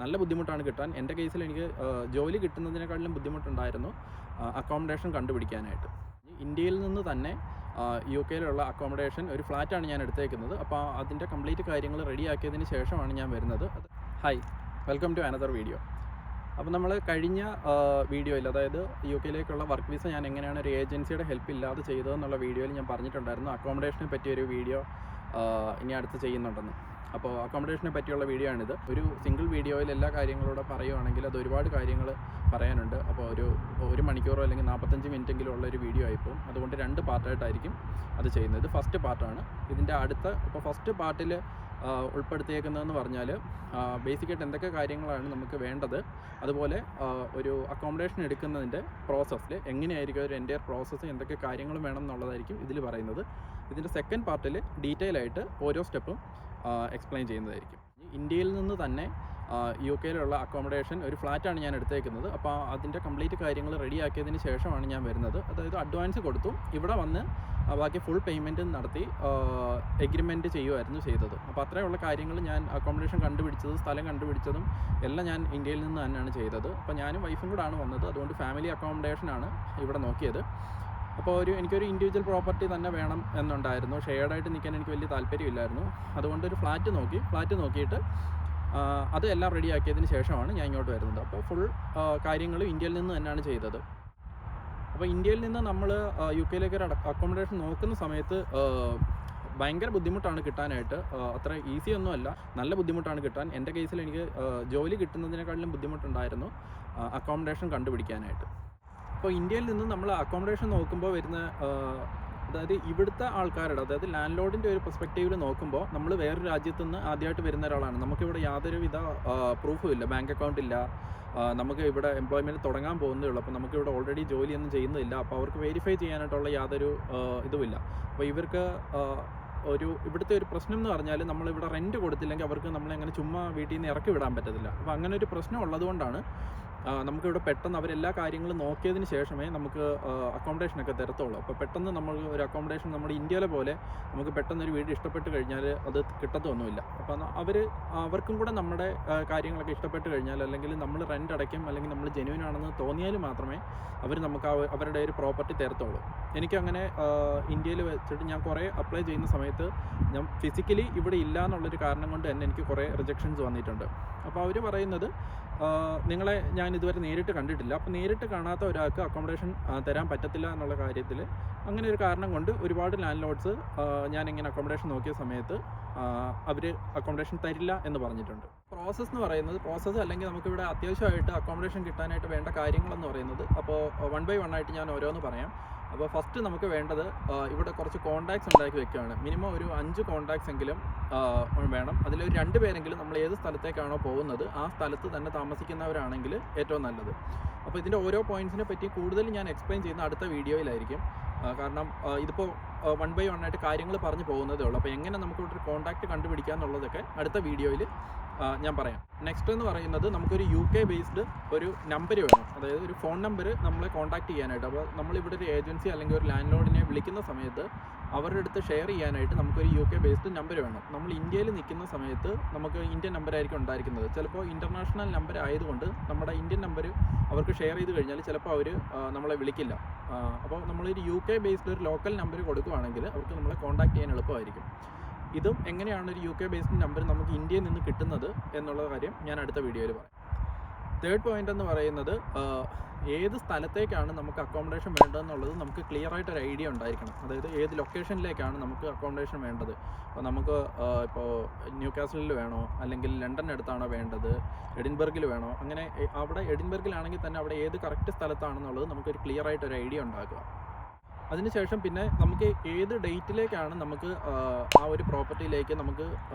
നല്ല ബുദ്ധിമുട്ടാണ് കിട്ടാൻ. എൻ്റെ കേസിൽ എനിക്ക് ജോലി കിട്ടുന്നതിനേക്കാളും ബുദ്ധിമുട്ടുണ്ടായിരുന്നു അക്കോമഡേഷൻ കണ്ടുപിടിക്കാനായിട്ട്. ഇന്ത്യയിൽ നിന്ന് തന്നെ യു കെയിലുള്ള അക്കോമഡേഷൻ ഒരു ഫ്ലാറ്റാണ് ഞാൻ എടുത്തേക്കുന്നത്. അപ്പോൾ അതിൻ്റെ കംപ്ലീറ്റ് കാര്യങ്ങൾ റെഡിയാക്കിയതിന് ശേഷമാണ് ഞാൻ വരുന്നത്. Hi, welcome to another video. അപ്പോൾ നമ്മൾ കഴിഞ്ഞ വീഡിയോയിൽ, അതായത് യു കെയിലേക്കുള്ള വർക്ക് വിസ ഞാൻ എങ്ങനെയാണ് ഒരു ഏജൻസിയുടെ ഹെൽപ്പ് ഇല്ലാതെ ചെയ്തതെന്നുള്ള വീഡിയോയിൽ ഞാൻ പറഞ്ഞിട്ടുണ്ടായിരുന്നു. അക്കോമഡേഷനെ പറ്റിയൊരു വീഡിയോ ഇനി അടുത്ത് ചെയ്യുന്നുണ്ടെന്ന്. അപ്പോൾ അക്കോമഡേഷനെ പറ്റിയുള്ള വീഡിയോ ആണിത്. ഒരു സിംഗിൾ വീഡിയോയിൽ എല്ലാ കാര്യങ്ങളൂടെ പറയുവാണെങ്കിൽ അത് ഒരുപാട് കാര്യങ്ങൾ പറയാനുണ്ട്. അപ്പോൾ ഒരു മണിക്കൂറോ അല്ലെങ്കിൽ 45 മിനിറ്റെങ്കിലും ഉള്ളൊരു വീഡിയോ ആയിപ്പോൾ, അതുകൊണ്ട് 2 പാർട്ടായിട്ടായിരിക്കും അത് ചെയ്യുന്നത്. ഇത് ഫസ്റ്റ് പാർട്ടാണ്. ഇതിൻ്റെ ഇപ്പോൾ ഫസ്റ്റ് പാർട്ടിൽ ഉൾപ്പെടുത്തിയേക്കുന്നതെന്ന് പറഞ്ഞാൽ ബേസിക്കായിട്ട് എന്തൊക്കെ കാര്യങ്ങളാണ് നമുക്ക് വേണ്ടത്, അതുപോലെ ഒരു അക്കോമഡേഷൻ എടുക്കുന്നതിൻ്റെ പ്രോസസ്സിൽ എങ്ങനെയായിരിക്കും ഒരു എൻ്റയർ പ്രോസസ്സ്, എന്തൊക്കെ കാര്യങ്ങൾ വേണം എന്നുള്ളതായിരിക്കും ഇതിൽ പറയുന്നത്. ഇതിൻ്റെ സെക്കൻഡ് പാർട്ടിൽ ഡീറ്റെയിൽ ആയിട്ട് ഓരോ സ്റ്റെപ്പും എക്സ്പ്ലെയിൻ ചെയ്യുന്നതായിരിക്കും. ഇന്ത്യയിൽ നിന്ന് തന്നെ യു കെയിലുള്ള അക്കോമഡേഷൻ ഒരു ഫ്ലാറ്റാണ് ഞാൻ എടുത്തേക്കുന്നത്. അപ്പോൾ അതിൻ്റെ കംപ്ലീറ്റ് കാര്യങ്ങൾ റെഡിയാക്കിയതിന് ശേഷമാണ് ഞാൻ വരുന്നത്. അതായത് അഡ്വാൻസ് കൊടുത്തു, ഇവിടെ വന്ന് ബാക്കി ഫുൾ പേയ്മെൻറ്റ് നടത്തി എഗ്രിമെൻറ്റ് ചെയ്യുമായിരുന്നു ചെയ്തത്. അപ്പോൾ അത്രയുള്ള കാര്യങ്ങൾ ഞാൻ അക്കോമഡേഷൻ കണ്ടുപിടിച്ചതും സ്ഥലം കണ്ടുപിടിച്ചതും എല്ലാം ഞാൻ ഇന്ത്യയിൽ നിന്ന് തന്നെയാണ് ചെയ്തത്. അപ്പോൾ ഞാനും വൈഫും കൂടാണ് വന്നത്. അതുകൊണ്ട് ഫാമിലി അക്കോമഡേഷനാണ് ഇവിടെ നോക്കിയത്. അപ്പോൾ എനിക്കൊരു ഇൻഡിവിജ്വൽ പ്രോപ്പർട്ടി തന്നെ വേണം എന്നുണ്ടായിരുന്നു. ഷെയർഡായിട്ട് നിൽക്കാൻ എനിക്ക് വലിയ താല്പര്യമില്ലായിരുന്നു. അതുകൊണ്ട് ഒരു ഫ്ലാറ്റ് നോക്കിയിട്ട് അത് എല്ലാം റെഡിയാക്കിയതിന് ശേഷമാണ് ഞാൻ ഇങ്ങോട്ട് വരുന്നത്. അപ്പോൾ ഫുൾ കാര്യങ്ങൾ ഇന്ത്യയിൽ നിന്ന് തന്നെയാണ് ചെയ്തത്. അപ്പോൾ ഇന്ത്യയിൽ നിന്ന് നമ്മൾ യു കെയിലേക്ക് ഒരു അക്കോമഡേഷൻ നോക്കുന്ന സമയത്ത് ഭയങ്കര ബുദ്ധിമുട്ടാണ് കിട്ടാനായിട്ട്. അത്ര ഈസി ഒന്നുമല്ല, നല്ല ബുദ്ധിമുട്ടാണ് കിട്ടാൻ. എൻ്റെ കേസിൽ എനിക്ക് ജോലി കിട്ടുന്നതിനേക്കാളും ബുദ്ധിമുട്ടുണ്ടായിരുന്നു അക്കോമഡേഷൻ കണ്ടുപിടിക്കാനായിട്ട്. അപ്പോൾ ഇന്ത്യയിൽ നിന്ന് നമ്മൾ അക്കോമഡേഷൻ നോക്കുമ്പോൾ വരുന്ന, അതായത് ഇവിടുത്തെ ആൾക്കാരുടെ, അതായത് ലാൻഡ് ലോഡിൻ്റെ ഒരു പെർസ്പെക്റ്റീവിൽ നോക്കുമ്പോൾ നമ്മൾ വേറൊരു രാജ്യത്തു നിന്ന് ആദ്യമായിട്ട് വരുന്ന ഒരാളാണ്. നമുക്കിവിടെ യാതൊരുവിധ പ്രൂഫും ഇല്ല, ബാങ്ക് അക്കൗണ്ട് ഇല്ല, നമുക്ക് ഇവിടെ എംപ്ലോയ്മെൻറ്റ് തുടങ്ങാൻ പോകുന്നേ ഉള്ളൂ. അപ്പോൾ നമുക്കിവിടെ ഓൾറെഡി ജോലിയൊന്നും ചെയ്യുന്നില്ല. അപ്പോൾ അവർക്ക് വെരിഫൈ ചെയ്യാനായിട്ടുള്ള യാതൊരു ഇതുമില്ല. അപ്പോൾ ഇവർക്ക് ഇവിടുത്തെ ഒരു പ്രശ്നം എന്ന് പറഞ്ഞാൽ, നമ്മളിവിടെ റെൻറ്റ് കൊടുത്തില്ലെങ്കിൽ അവർക്ക് നമ്മളെ അങ്ങനെ ചുമ്മാ വീട്ടിൽ നിന്ന് ഇറക്കി വിടാൻ പറ്റത്തില്ല. അപ്പോൾ അങ്ങനെ ഒരു പ്രശ്നം ഉള്ളതുകൊണ്ടാണ് നമുക്കിവിടെ പെട്ടെന്ന് അവരെല്ലാ കാര്യങ്ങളും നോക്കിയതിന് ശേഷമേ നമുക്ക് അക്കോമഡേഷനൊക്കെ തരത്തുള്ളൂ. അപ്പോൾ പെട്ടെന്ന് നമ്മൾ ഒരു അക്കോമഡേഷൻ നമ്മുടെ ഇന്ത്യയിലെ പോലെ നമുക്ക് പെട്ടെന്നൊരു വീട് ഇഷ്ടപ്പെട്ട് കഴിഞ്ഞാൽ അത് കിട്ടത്തൊന്നുമില്ല. അപ്പോൾ അവർക്കും കൂടെ നമ്മുടെ കാര്യങ്ങളൊക്കെ ഇഷ്ടപ്പെട്ട് കഴിഞ്ഞാൽ, അല്ലെങ്കിൽ നമ്മൾ റെൻ്റ് അടയ്ക്കും, അല്ലെങ്കിൽ നമ്മൾ ജെന്യൂൻ ആണെന്ന് തോന്നിയാൽ മാത്രമേ അവർ നമുക്ക് അവരുടെ ഒരു പ്രോപ്പർട്ടി തരത്തുള്ളൂ. എനിക്കങ്ങനെ ഇന്ത്യയിൽ വെച്ചിട്ട് ഞാൻ കുറേ അപ്ലൈ ചെയ്യുന്ന സമയത്ത് ഞാൻ ഫിസിക്കലി ഇവിടെ ഇല്ല എന്നുള്ളൊരു കാരണം കൊണ്ട് തന്നെ എനിക്ക് കുറേ റിജക്ഷൻസ് വന്നിട്ടുണ്ട്. അപ്പോൾ അവർ പറയുന്നത്, നിങ്ങളെ ഞാൻ ഇതുവരെ നേരിട്ട് കണ്ടിട്ടില്ല, അപ്പോൾ നേരിട്ട് കാണാത്ത ഒരാൾക്ക് അക്കോമഡേഷൻ തരാൻ പറ്റത്തില്ല എന്നുള്ള കാര്യത്തിൽ അങ്ങനെ ഒരു കാരണം കൊണ്ട് ഒരുപാട് ലാൻഡ് ലോഡ്സ് ഞാനിങ്ങനെ അക്കോമഡേഷൻ നോക്കിയ സമയത്ത് അവർ അക്കോമഡേഷൻ തരില്ല എന്ന് പറഞ്ഞിട്ടുണ്ട്. പ്രോസസ്സ് എന്ന് പറയുന്നത്, പ്രോസസ്സ് അല്ലെങ്കിൽ നമുക്കിവിടെ അത്യാവശ്യമായിട്ട് അക്കോമഡേഷൻ കിട്ടാനായിട്ട് വേണ്ട കാര്യങ്ങളെന്ന് പറയുന്നത്, അപ്പോൾ 1 by 1 ആയിട്ട് ഞാൻ ഓരോന്ന് പറയാം. അപ്പോൾ ഫസ്റ്റ് നമുക്ക് വേണ്ടത് ഇവിടെ കുറച്ച് കോൺടാക്ട്സ് ഉണ്ടാക്കി വെക്കുകയാണ്. മിനിമം ഒരു 5 കോൺടാക്ട്സ് എങ്കിലും വേണം. അതിലൊരു 2 പേരെങ്കിലും നമ്മൾ ഏത് സ്ഥലത്തേക്കാണോ പോകുന്നത് ആ സ്ഥലത്ത് തന്നെ താമസിക്കുന്നവരാണെങ്കിൽ ഏറ്റവും നല്ലത്. അപ്പോൾ ഇതിൻ്റെ ഓരോ പോയിൻറ്റ്സിനെ പറ്റി കൂടുതൽ ഞാൻ എക്സ്പ്ലെയിൻ ചെയ്യുന്ന അടുത്ത വീഡിയോയിലായിരിക്കും. കാരണം ഇതിപ്പോൾ 1 by 1 ആയിട്ട് കാര്യങ്ങൾ പറഞ്ഞു പോകുന്നതേ ഉള്ളൂ. അപ്പോൾ എങ്ങനെ നമുക്ക് ഇവിടെ ഒരു കോൺടാക്റ്റ് കണ്ടുപിടിക്കുക എന്നുള്ളതൊക്കെ അടുത്ത വീഡിയോയിൽ ഞാൻ പറയാം. നെക്സ്റ്റ് എന്ന് പറയുന്നത്, നമുക്കൊരു UK ബേസ്ഡ് ഒരു നമ്പർ വേണം, അതായത് ഒരു ഫോൺ നമ്പർ നമ്മളെ കോൺടാക്ട് ചെയ്യാനായിട്ട്. അപ്പോൾ നമ്മളിവിടെ ഒരു ഏജൻസി അല്ലെങ്കിൽ ഒരു ലാൻഡ് ലോഡിനെ വിളിക്കുന്ന സമയത്ത് അവരുടെ അടുത്ത് ഷെയർ ചെയ്യാനായിട്ട് നമുക്കൊരു UK ബേസ്ഡ് നമ്പർ വേണം. നമ്മൾ ഇന്ത്യയിൽ നിൽക്കുന്ന സമയത്ത് നമുക്ക് ഇന്ത്യൻ നമ്പറായിരിക്കും ഉണ്ടായിരിക്കുന്നത്. ചിലപ്പോൾ ഇൻ്റർനാഷണൽ നമ്പർ ആയതുകൊണ്ട് നമ്മുടെ ഇന്ത്യൻ നമ്പർ അവർക്ക് ഷെയർ ചെയ്ത് കഴിഞ്ഞാൽ ചിലപ്പോൾ അവർ നമ്മളെ വിളിക്കില്ല. അപ്പോൾ നമ്മളൊരു UK ബേസ്ഡ് ഒരു ലോക്കൽ നമ്പർ കൊടുക്കുകയാണെങ്കിൽ അവർക്ക് നമ്മളെ കോൺടാക്ട് ചെയ്യാൻ എളുപ്പമായിരിക്കും. ഇതും എങ്ങനെയാണ് ഒരു UK ബേസ്ഡ് നമ്പർ നമുക്ക് ഇന്ത്യയിൽ നിന്ന് കിട്ടുന്നത് എന്നുള്ള കാര്യം ഞാൻ അടുത്ത വീഡിയോയിൽ പറയാം. തേർഡ് പോയിൻ്റ് എന്ന് പറയുന്നത്, ഏത് സ്ഥലത്തേക്കാണ് നമുക്ക് അക്കോമഡേഷൻ വേണ്ടതെന്നുള്ളത് നമുക്ക് ക്ലിയർ ആയിട്ടൊരു ഐഡിയ ഉണ്ടായിരിക്കണം. അതായത് ഏത് ലൊക്കേഷനിലേക്കാണ് നമുക്ക് അക്കോമഡേഷൻ വേണ്ടത്. അപ്പോൾ നമുക്ക് ഇപ്പോൾ ന്യൂകാസലിൽ വേണോ, അല്ലെങ്കിൽ ലണ്ടനടുത്താണോ വേണ്ടത്, എഡിൻബർഗിൽ വേണോ, അങ്ങനെ അവിടെ എഡിൻബർഗിലാണെങ്കിൽ തന്നെ അവിടെ ഏത് കറക്റ്റ് സ്ഥലത്താണെന്നുള്ളത് നമുക്കൊരു ക്ലിയർ ആയിട്ടൊരു ഐഡിയ ഉണ്ടാക്കുക. അതിനുശേഷം പിന്നെ നമുക്ക് ഏത് ഡേറ്റിലേക്കാണ് നമുക്ക് ആ ഒരു പ്രോപ്പർട്ടിയിലേക്ക് നമുക്ക്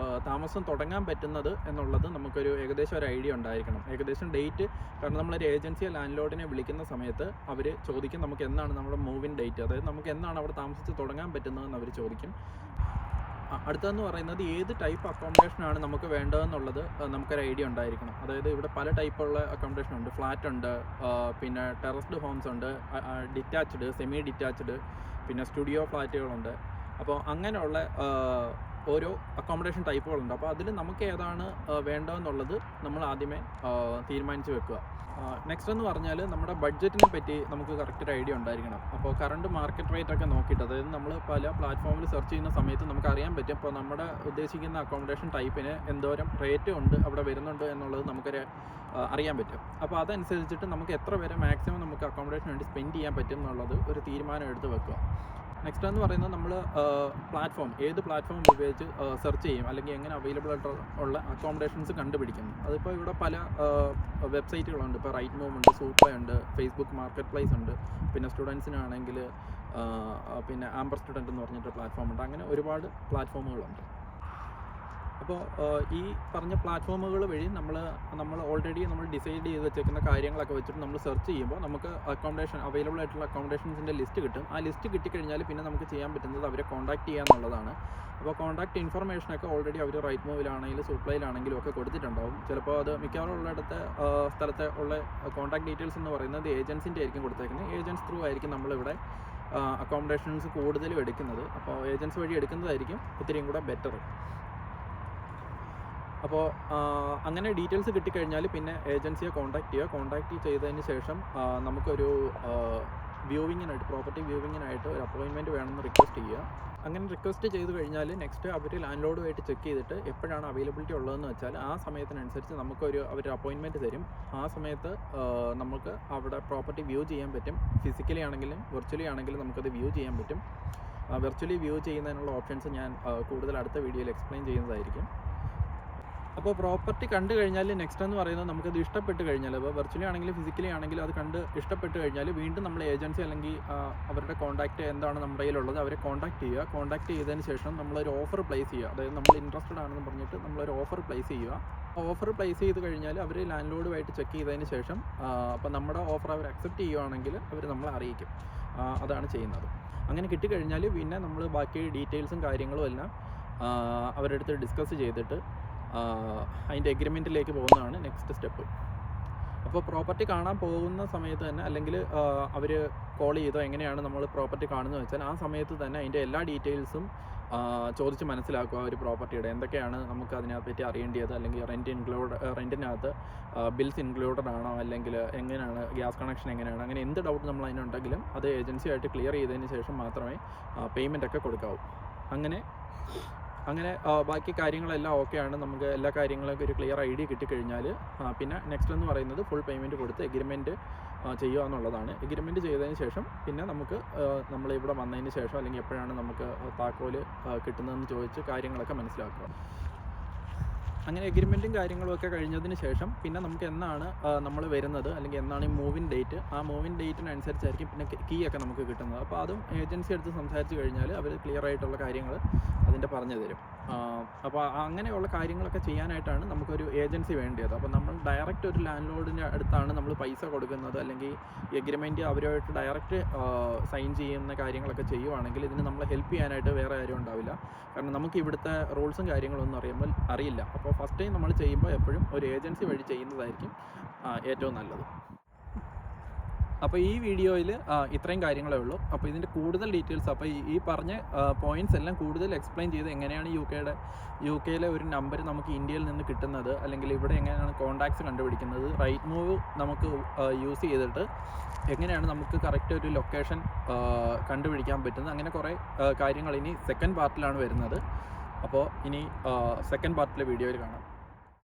താമസം തുടങ്ങാൻ പറ്റുന്നത് എന്നുള്ളത് നമുക്കൊരു ഏകദേശം ഒരു ഐഡിയ ഉണ്ടായിരിക്കണം. ഏകദേശം ഡേറ്റ്, കാരണം നമ്മളൊരു ഏജൻസിയെ ലാൻഡ് ലോഡിനെ വിളിക്കുന്ന സമയത്ത് അവർ ചോദിക്കും നമുക്ക് എന്നാണ് നമ്മുടെ മൂവിൻ ഡേറ്റ്, അതായത് നമുക്ക് എന്നാണ് അവിടെ താമസിച്ച് തുടങ്ങാൻ പറ്റുന്നതെന്ന് അവർ ചോദിക്കും. അടുത്തതെന്ന് പറയുന്നത്, ഏത് ടൈപ്പ് അക്കോമഡേഷനാണ് നമുക്ക് വേണ്ടതെന്നുള്ളത് നമുക്കൊരു ഐഡിയ ഉണ്ടായിരിക്കണം. അതായത് ഇവിടെ പല ടൈപ്പുള്ള അക്കോമഡേഷൻ ഉണ്ട്. ഫ്ലാറ്റ് ഉണ്ട്, പിന്നെ ടെറസ്ഡ് ഹോംസ് ഉണ്ട്, ഡിറ്റാച്ച്ഡ്, സെമി ഡിറ്റാച്ച്ഡ്, പിന്നെ സ്റ്റുഡിയോ ഫ്ലാറ്റുകളുണ്ട്. അപ്പോൾ അങ്ങനെയുള്ള ഓരോ അക്കോമഡേഷൻ ടൈപ്പുകളുണ്ട്. അപ്പോൾ അതിൽ നമുക്ക് ഏതാണ് വേണ്ടതെന്നുള്ളത് നമ്മൾ ആദ്യമേ തീരുമാനിച്ച് വെക്കുക. നെക്സ്റ്റ് എന്ന് പറഞ്ഞാൽ നമ്മുടെ ബഡ്ജറ്റിനെ പറ്റി നമുക്ക് കറക്റ്റ് ഒരു ഐഡിയ ഉണ്ടായിരിക്കണം. അപ്പോൾ കറണ്ട് മാർക്കറ്റ് റേറ്റ് ഒക്കെ നോക്കിയിട്ട്, അതായത് നമ്മൾ പല പ്ലാറ്റ്ഫോമിൽ സെർച്ച് ചെയ്യുന്ന സമയത്ത് നമുക്ക് അറിയാൻ പറ്റും ഇപ്പോൾ നമ്മുടെ ഉദ്ദേശിക്കുന്ന അക്കോമഡേഷൻ ടൈപ്പിന് എന്തോരം റേറ്റ് ഉണ്ട് അവിടെ വരുന്നുണ്ട് എന്നുള്ളത് നമുക്കൊരു അറിയാൻ പറ്റും. അപ്പോൾ അതനുസരിച്ചിട്ട് നമുക്ക് എത്ര വരെ മാക്സിമം നമുക്ക് അക്കോമഡേഷൻ വേണ്ടി സ്പെൻഡ് ചെയ്യാൻ പറ്റും എന്നുള്ളത് ഒരു തീരുമാനം എടുത്ത് വെക്കുക. നെക്സ്റ്റ് എന്ന് പറയുന്നത് നമ്മൾ ഏത് പ്ലാറ്റ്ഫോം ഉപയോഗിച്ച് സെർച്ച് ചെയ്യും, അല്ലെങ്കിൽ എങ്ങനെ അവൈലബിൾ ആയിട്ടുള്ള അക്കോമഡേഷൻസ് കണ്ടുപിടിക്കുന്നു. അതിപ്പോൾ ഇവിടെ പല വെബ്സൈറ്റുകളുണ്ട്. ഇപ്പോൾ റൈറ്റ് മൂവ് ഉണ്ട്, സൂപ്ലൈ ഉണ്ട്, ഫേസ്ബുക്ക് മാർക്കറ്റ് പ്ലേസ് ഉണ്ട്, പിന്നെ സ്റ്റുഡൻസിനാണെങ്കിൽ പിന്നെ ആംബർ സ്റ്റുഡൻറ്റ് എന്ന് പറഞ്ഞിട്ട് പ്ലാറ്റ്ഫോം ഉണ്ട്. അങ്ങനെ ഒരുപാട് പ്ലാറ്റ്ഫോമുകളുണ്ട്. അപ്പോൾ ഈ പറഞ്ഞ പ്ലാറ്റ്ഫോമുകൾ വഴി നമ്മൾ ഓൾറെഡി നമ്മൾ ഡിസൈഡ് ചെയ്ത് വെച്ചേക്കുന്ന കാര്യങ്ങളൊക്കെ വെച്ചിട്ട് നമ്മൾ സെർച്ച് ചെയ്യുമ്പോൾ നമുക്ക് അവൈലബിൾ ആയിട്ടുള്ള അക്കോമഡേഷൻസിൻ്റെ ലിസ്റ്റ് കിട്ടും. ആ ലിസ്റ്റ് കിട്ടിക്കഴിഞ്ഞാൽ പിന്നെ നമുക്ക് ചെയ്യാൻ പറ്റുന്നത് അവരെ കോൺടാക്ട് ചെയ്യുക എന്നുള്ളതാണ്. അപ്പോൾ കോൺടാക്ട് ഇൻഫർമേഷനൊക്കെ ഓൾറെഡി അവർ റൈറ്റ് മൂവിലാണെങ്കിലും സൂപ്ലൈയിലാണെങ്കിലും ഒക്കെ കൊടുത്തിട്ടുണ്ടാവും. ചിലപ്പോൾ അത് മിക്കവാറും ഉള്ളിടത്തെ സ്ഥലത്തെ ഉള്ള കോൺടാക്ട് ഡീറ്റെയിൽസ് എന്ന് പറയുന്നത് ഏജൻസിൻ്റെ ആയിരിക്കും കൊടുത്തേക്കുന്നത്. ഏജൻസ് ത്രൂ ആയിരിക്കും നമ്മളിവിടെ അക്കോമഡേഷൻസ് കൂടുതലും എടുക്കുന്നത്. അപ്പോൾ ഏജൻസ് വഴി എടുക്കുന്നതായിരിക്കും ഒത്തിരിയും കൂടെ ബെറ്റർ. അപ്പോൾ അങ്ങനെ ഡീറ്റെയിൽസ് കിട്ടിക്കഴിഞ്ഞാൽ പിന്നെ ഏജൻസിയെ കോൺടാക്റ്റ് ചെയ്തതിന് ശേഷം നമുക്കൊരു പ്രോപ്പർട്ടി വ്യൂവിങ്ങിനായിട്ട് ഒരു അപ്പോയിൻമെൻറ്റ് വേണമെന്ന് റിക്വസ്റ്റ് ചെയ്യുക. അങ്ങനെ റിക്വസ്റ്റ് ചെയ്ത് കഴിഞ്ഞാൽ നെക്സ്റ്റ് അവർ ലാൻഡ് ലോഡുമായിട്ട് ചെക്ക് ചെയ്തിട്ട് എപ്പോഴാണ് അവൈലബിലിറ്റി ഉള്ളതെന്ന് വെച്ചാൽ ആ സമയത്തിനനുസരിച്ച് അവർ അപ്പോയിൻമെൻറ്റ് തരും. ആ സമയത്ത് നമുക്ക് അവിടെ പ്രോപ്പർട്ടി വ്യൂ ചെയ്യാൻ പറ്റും. ഫിസിക്കലി ആണെങ്കിലും വെർച്വലി ആണെങ്കിലും നമുക്കത് വ്യൂ ചെയ്യാൻ പറ്റും. വെർച്വലി വ്യൂ ചെയ്യുന്നതിനുള്ള ഓപ്ഷൻസ് ഞാൻ കൂടുതൽ അടുത്ത വീഡിയോയിൽ എക്സ്പ്ലെയിൻ ചെയ്യുന്നതായിരിക്കും. അപ്പോൾ പ്രോപ്പർട്ടി കണ്ടു കഴിഞ്ഞാൽ നെക്സ്റ്റ് എന്ന് പറയുന്നത് നമുക്കത് ഇഷ്ടപ്പെട്ട് കഴിഞ്ഞാൽ, അപ്പോൾ വെർച്വലി ആണെങ്കിലും ഫിസിക്കലി ആണെങ്കിലും അത് കണ്ട് ഇഷ്ടപ്പെട്ട് കഴിഞ്ഞാൽ വീണ്ടും നമ്മൾ ഏജൻസി അല്ലെങ്കിൽ അവരുടെ കോൺടാക്റ്റ് എന്താണ് നമ്മുടെ കയ്യിലുള്ളത് അവരെ കോൺടാക്ട് ചെയ്യുക. കോൺടാക്ട് ചെയ്തതിന് ശേഷം നമ്മളൊരു ഓഫർ പ്ലേസ് ചെയ്യുക. അതായത് നമ്മൾ ഇൻട്രസ്റ്റഡ് ആണെന്ന് പറഞ്ഞിട്ട് നമ്മളൊരു ഓഫർ പ്ലേസ് ചെയ്യുക. ഓഫർ പ്ലേസ് ചെയ്ത് കഴിഞ്ഞാൽ അവർ ലാൻഡ് ലോഡുമായിട്ട് ചെക്ക് ചെയ്തതിന് ശേഷം അപ്പോൾ നമ്മുടെ ഓഫർ അവർ അക്സെപ്റ്റ് ചെയ്യുകയാണെങ്കിൽ അവർ നമ്മളെ അറിയിക്കും. അതാണ് ചെയ്യുന്നത്. അങ്ങനെ കിട്ടിക്കഴിഞ്ഞാൽ പിന്നെ നമ്മൾ ബാക്കി ഡീറ്റെയിൽസും കാര്യങ്ങളും എല്ലാം അവരുടെ അടുത്ത് ഡിസ്കസ് ചെയ്തിട്ട് അതിൻ്റെ എഗ്രിമെൻറ്റിലേക്ക് പോകുന്നതാണ് നെക്സ്റ്റ് സ്റ്റെപ്പ്. അപ്പോൾ പ്രോപ്പർട്ടി കാണാൻ പോകുന്ന സമയത്ത് തന്നെ, അല്ലെങ്കിൽ അവർ കോൾ ചെയ്തോ എങ്ങനെയാണ് നമ്മൾ പ്രോപ്പർട്ടി കാണുന്നത് വെച്ചാൽ ആ സമയത്ത് തന്നെ അതിൻ്റെ എല്ലാ ഡീറ്റെയിൽസും ചോദിച്ച് മനസ്സിലാക്കുക. ഒരു പ്രോപ്പർട്ടിയുടെ എന്തൊക്കെയാണ് നമുക്ക് അതിനെപ്പറ്റി അറിയേണ്ടത്, അല്ലെങ്കിൽ റെൻറ്റിനകത്ത് ബിൽസ് ഇൻക്ലൂഡഡ് ആണോ, അല്ലെങ്കിൽ എങ്ങനെയാണ് ഗ്യാസ് കണക്ഷൻ എങ്ങനെയാണ്, അങ്ങനെ എന്ത് ഡൗട്ട് നമ്മൾ അതിനുണ്ടെങ്കിലും അത് ഏജൻസിയായിട്ട് ക്ലിയർ ചെയ്തതിന് ശേഷം മാത്രമേ പേയ്മെൻ്റ് ഒക്കെ കൊടുക്കാവൂ. അങ്ങനെ ബാക്കി കാര്യങ്ങളെല്ലാം ഓക്കെയാണ്. നമുക്ക് എല്ലാ കാര്യങ്ങളൊക്കെ ഒരു ക്ലിയർ ഐഡിയ കിട്ടിക്കഴിഞ്ഞാൽ പിന്നെ നെക്സ്റ്റ് എന്ന് പറയുന്നത് ഫുൾ പേയ്മെൻറ്റ് കൊടുത്ത് എഗ്രിമെൻറ്റ് ചെയ്യുക എന്നുള്ളതാണ്. എഗ്രിമെൻറ്റ് ചെയ്തതിന് ശേഷം പിന്നെ നമുക്ക് നമ്മളിവിടെ വന്നതിന് ശേഷം അല്ലെങ്കിൽ എപ്പോഴാണ് നമുക്ക് താക്കോൽ കിട്ടുന്നതെന്ന് ചോദിച്ച് കാര്യങ്ങളൊക്കെ മനസ്സിലാക്കുക. അങ്ങനെ എഗ്രിമെൻറ്റും കാര്യങ്ങളുമൊക്കെ കഴിഞ്ഞതിന് ശേഷം പിന്നെ നമുക്ക് എന്നാണ് നമ്മൾ വരുന്നത്, അല്ലെങ്കിൽ എന്നാണ് ഈ മൂവിൻ ഡേറ്റ്, ആ മൂവിൻ ഡേറ്റിനനുസരിച്ചായിരിക്കും പിന്നെ കീ ഒക്കെ നമുക്ക് കിട്ടുന്നത്. അപ്പോൾ അതും ഏജൻസി അടുത്ത് സംസാരിച്ച് കഴിഞ്ഞാൽ അവർ ക്ലിയർ ആയിട്ടുള്ള കാര്യങ്ങൾ അതിൻ്റെ പറഞ്ഞു തരും. അപ്പോൾ അങ്ങനെയുള്ള കാര്യങ്ങളൊക്കെ ചെയ്യാനായിട്ടാണ് നമുക്കൊരു ഏജൻസി വേണ്ടത്. അപ്പോൾ നമ്മൾ ഡയറക്റ്റ് ഒരു ലാൻഡ് ലോഡിൻ്റെ അടുത്താണ് നമ്മൾ പൈസ കൊടുക്കുന്നത്, അല്ലെങ്കിൽ എഗ്രിമെൻറ്റ് അവരുമായിട്ട് ഡയറക്റ്റ് സൈൻ ചെയ്യുന്ന കാര്യങ്ങളൊക്കെ ചെയ്യുവാണെങ്കിൽ ഇതിന് നമ്മളെ ഹെൽപ്പ് ചെയ്യാനായിട്ട് വേറെ ആരും ഉണ്ടാവില്ല. കാരണം നമുക്ക് ഇവിടുത്തെ റൂൾസും കാര്യങ്ങളൊന്നും അറിയില്ല. അപ്പോൾ ഫസ്റ്റ് ടൈം നമ്മൾ ചെയ്യുമ്പോൾ എപ്പോഴും ഒരു ഏജൻസി വഴി ചെയ്യുന്നതായിരിക്കും ഏറ്റവും നല്ലത്. അപ്പോൾ ഈ വീഡിയോയിൽ ഇത്രയും കാര്യങ്ങളേ ഉള്ളൂ. അപ്പോൾ ഇതിൻ്റെ കൂടുതൽ ഡീറ്റെയിൽസ്, അപ്പോൾ ഈ പറഞ്ഞ പോയിൻറ്റ്സ് എല്ലാം കൂടുതൽ എക്സ്പ്ലെയിൻ ചെയ്ത് എങ്ങനെയാണ് യു കെയിലെ ഒരു നമ്പർ നമുക്ക് ഇന്ത്യയിൽ നിന്ന് കിട്ടുന്നത്, അല്ലെങ്കിൽ ഇവിടെ എങ്ങനെയാണ് കോൺടാക്ട്സ് കണ്ടുപിടിക്കുന്നത്, റൈറ്റ് മൂവ് നമുക്ക് യൂസ് ചെയ്തിട്ട് എങ്ങനെയാണ് നമുക്ക് കറക്റ്റ് ഒരു ലൊക്കേഷൻ കണ്ടുപിടിക്കാൻ പറ്റുന്നത്, അങ്ങനെ കുറേ കാര്യങ്ങൾ ഇനി സെക്കൻഡ് പാർട്ടിലാണ് വരുന്നത്. അപ്പോൾ ഇനി സെക്കൻഡ് പാർട്ടിലെ വീഡിയോയിൽ കാണാം.